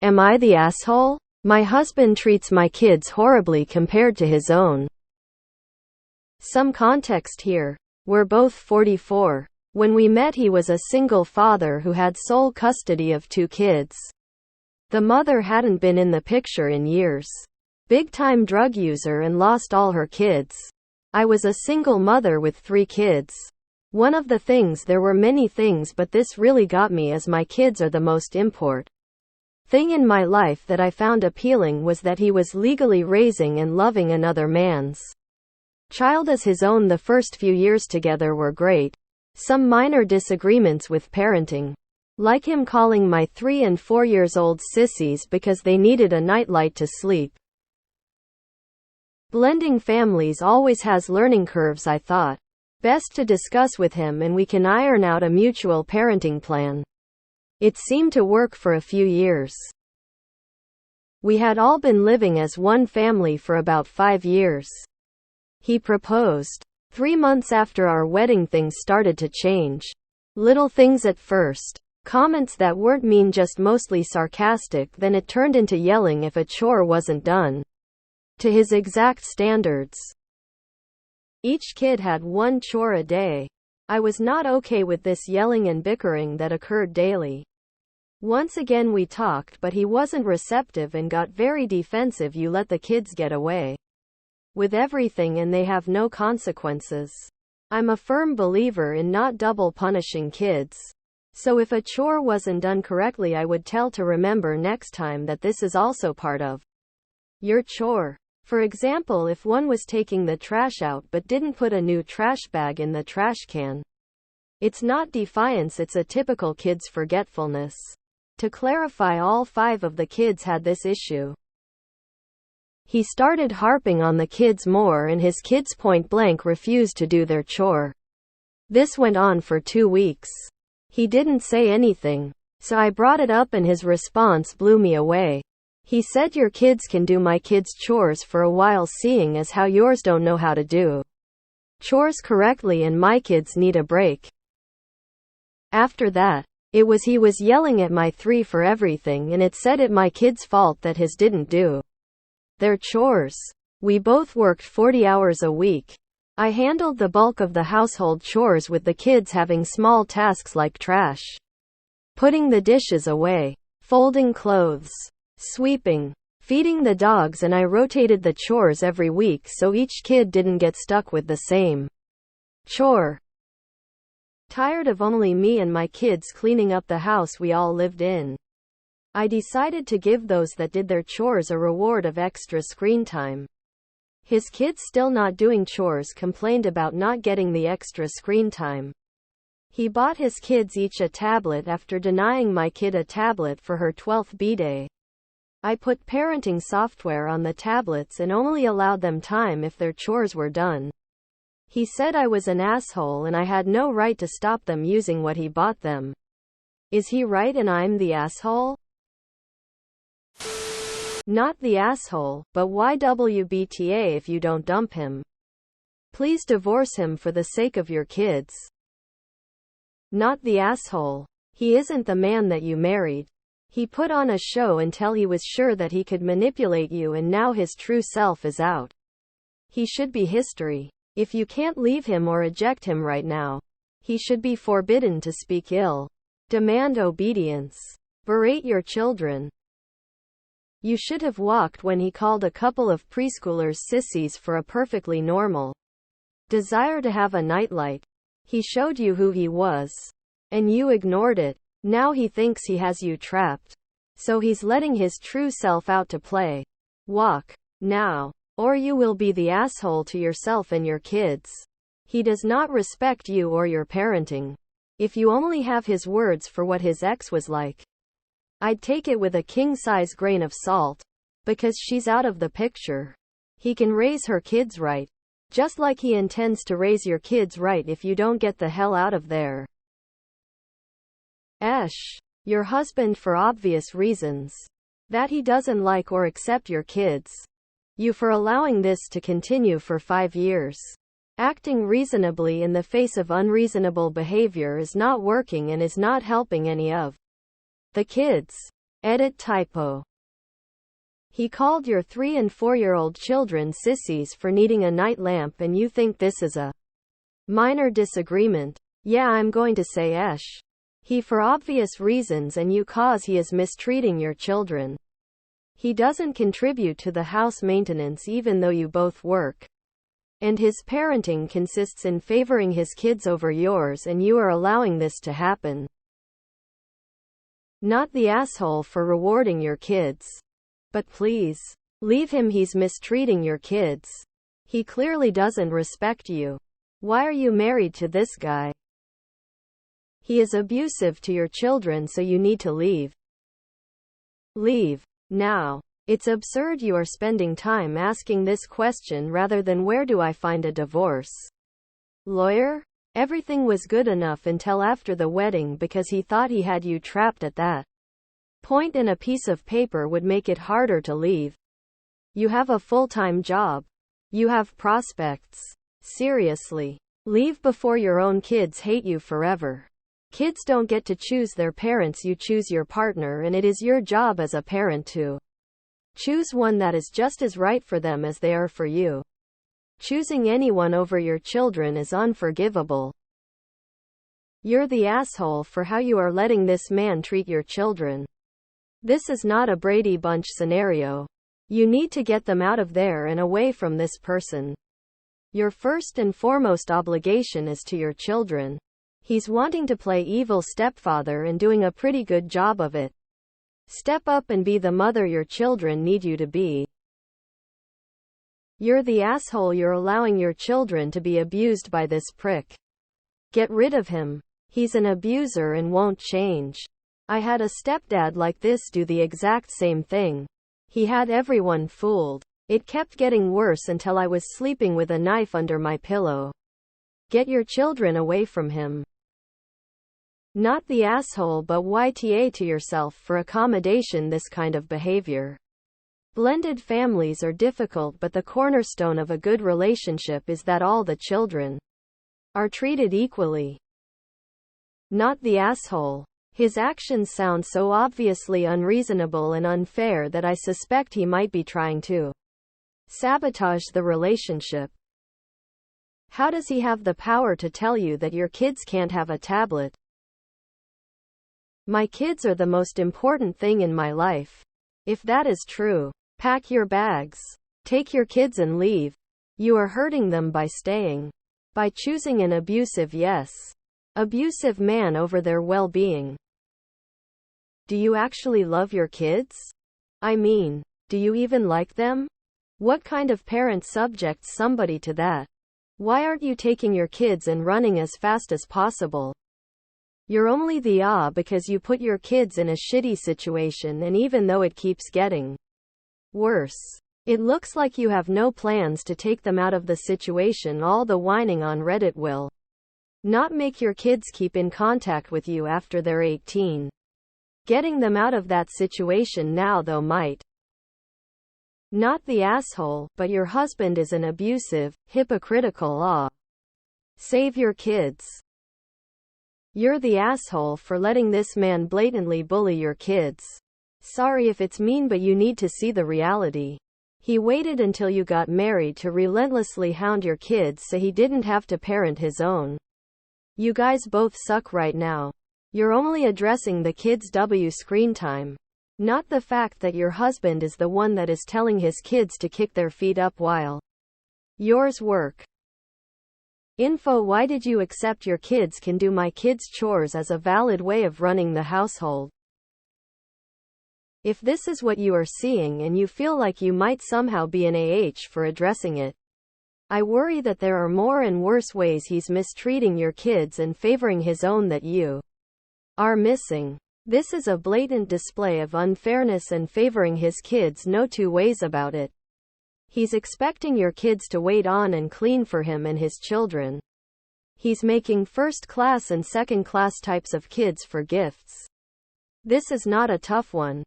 Am I the asshole? My husband treats my kids horribly compared to his own. Some context here. We're both 44. When we met, he was a single father who had sole custody of 2 kids. The mother hadn't been in the picture in years. Big-time drug user and lost all her kids. I was a single mother with 3 kids. One of the things, there were many things, but this really got me, as my kids are the most important thing in my life that I found appealing, was that he was legally raising and loving another man's child as his own. The first few years together were great. Some minor disagreements with parenting. Like him calling my 3 and 4 years old sissies because they needed a nightlight to sleep. Blending families always has learning curves. I thought best to discuss with him and we can iron out a mutual parenting plan. It seemed to work for a few years. We had all been living as one family for about 5 years. He proposed 3 months after our wedding. Things started to change. Little things at first. Comments that weren't mean, just mostly sarcastic. Then it turned into yelling if a chore wasn't done to his exact standards. Each kid had 1 chore a day. I was not okay with this yelling and bickering that occurred daily. Once again we talked, but he wasn't receptive and got very defensive. You let the kids get away with everything and they have no consequences. I'm a firm believer in not double punishing kids. So if a chore wasn't done correctly, I would tell to remember next time that this is also part of your chore. For example, if one was taking the trash out but didn't put a new trash bag in the trash can, it's not defiance, it's a typical kid's forgetfulness. To clarify, all 5 of the kids had this issue. He started harping on the kids more, and his kids point blank refused to do their chore. This went on for 2 weeks. He didn't say anything, so I brought it up and his response blew me away. He said, your kids can do my kids' chores for a while, seeing as how yours don't know how to do chores correctly and my kids need a break. After that, he was yelling at my 3 for everything, and it said it my kids' fault that his didn't do their chores. We both worked 40 hours a week. I handled the bulk of the household chores, with the kids having small tasks like trash, putting the dishes away, folding clothes, sweeping, feeding the dogs, and I rotated the chores every week so each kid didn't get stuck with the same chore. Tired of only me and my kids cleaning up the house we all lived in, I decided to give those that did their chores a reward of extra screen time. His kids, still not doing chores, complained about not getting the extra screen time. He bought his kids each a tablet after denying my kid a tablet for her 12th b-day. I put parenting software on the tablets and only allowed them time if their chores were done. He said I was an asshole and I had no right to stop them using what he bought them. Is he right and I'm the asshole? Not the asshole, but why WBTA if you don't dump him? Please divorce him for the sake of your kids. Not the asshole. He isn't the man that you married. He put on a show until he was sure that he could manipulate you, and now his true self is out. He should be history. If you can't leave him or eject him right now, he should be forbidden to speak ill. Demand obedience. Berate your children. You should have walked when he called a couple of preschoolers sissies for a perfectly normal desire to have a nightlight. He showed you who he was, and you ignored it. Now he thinks he has you trapped, so he's letting his true self out to play. Walk now, or you will be the asshole to yourself and your kids. He does not respect you or your parenting. If you only have his words for what his ex was like, I'd take it with a king-size grain of salt, because she's out of the picture. He can raise her kids right, just like he intends to raise your kids right if you don't get the hell out of there. Your husband, for obvious reasons, that he doesn't like or accept your kids. You for allowing this to continue for 5 years. Acting reasonably in the face of unreasonable behavior is not working and is not helping any of the kids. Edit typo. He called your 3 and 4-year-old children sissies for needing a night lamp and you think this is a minor disagreement. Yeah, I'm going to say esh. He for obvious reasons and you cause he is mistreating your children. He doesn't contribute to the house maintenance even though you both work. And his parenting consists in favoring his kids over yours and you are allowing this to happen. Not the asshole for rewarding your kids. But please, leave him, he's mistreating your kids. He clearly doesn't respect you. Why are you married to this guy? He is abusive to your children, so you need to leave. Leave. Now. It's absurd you are spending time asking this question rather than where do I find a divorce lawyer? Everything was good enough until after the wedding because he thought he had you trapped at that point and a piece of paper would make it harder to leave. You have a full-time job. You have prospects. Seriously. Leave before your own kids hate you forever. Kids don't get to choose their parents, you choose your partner, and it is your job as a parent to choose one that is just as right for them as they are for you. Choosing anyone over your children is unforgivable. You're the asshole for how you are letting this man treat your children. This is not a Brady Bunch scenario. You need to get them out of there and away from this person. Your first and foremost obligation is to your children. He's wanting to play evil stepfather and doing a pretty good job of it. Step up and be the mother your children need you to be. You're the asshole, you're allowing your children to be abused by this prick. Get rid of him. He's an abuser and won't change. I had a stepdad like this do the exact same thing. He had everyone fooled. It kept getting worse until I was sleeping with a knife under my pillow. Get your children away from him. Not the asshole, but YTA to yourself for accommodation this kind of behavior. Blended families are difficult, but the cornerstone of a good relationship is that all the children are treated equally. Not the asshole. His actions sound so obviously unreasonable and unfair that I suspect he might be trying to sabotage the relationship. How does he have the power to tell you that your kids can't have a tablet? My kids are the most important thing in my life. If that is true, pack your bags. Take your kids and leave. You are hurting them by staying. By choosing an abusive man over their well-being. Do you actually love your kids? I mean, do you even like them? What kind of parent subjects somebody to that? Why aren't you taking your kids and running as fast as possible? You're only the because you put your kids in a shitty situation, and even though it keeps getting worse, it looks like you have no plans to take them out of the situation. All the whining on Reddit will not make your kids keep in contact with you after they're 18. Getting them out of that situation now though might. Not the asshole, but your husband is an abusive, hypocritical Save your kids. You're the asshole for letting this man blatantly bully your kids. Sorry if it's mean, but you need to see the reality. He waited until you got married to relentlessly hound your kids so he didn't have to parent his own. You guys both suck right now. You're only addressing the kids' screen time. Not the fact that your husband is the one that is telling his kids to kick their feet up while yours work. Info: why did you accept your kids can do my kids' chores as a valid way of running the household? If this is what you are seeing and you feel like you might somehow be an for addressing it, I worry that there are more and worse ways he's mistreating your kids and favoring his own that you are missing. This is a blatant display of unfairness and favoring his kids, no two ways about it. He's expecting your kids to wait on and clean for him and his children. He's making first-class and second-class types of kids for gifts. This is not a tough one.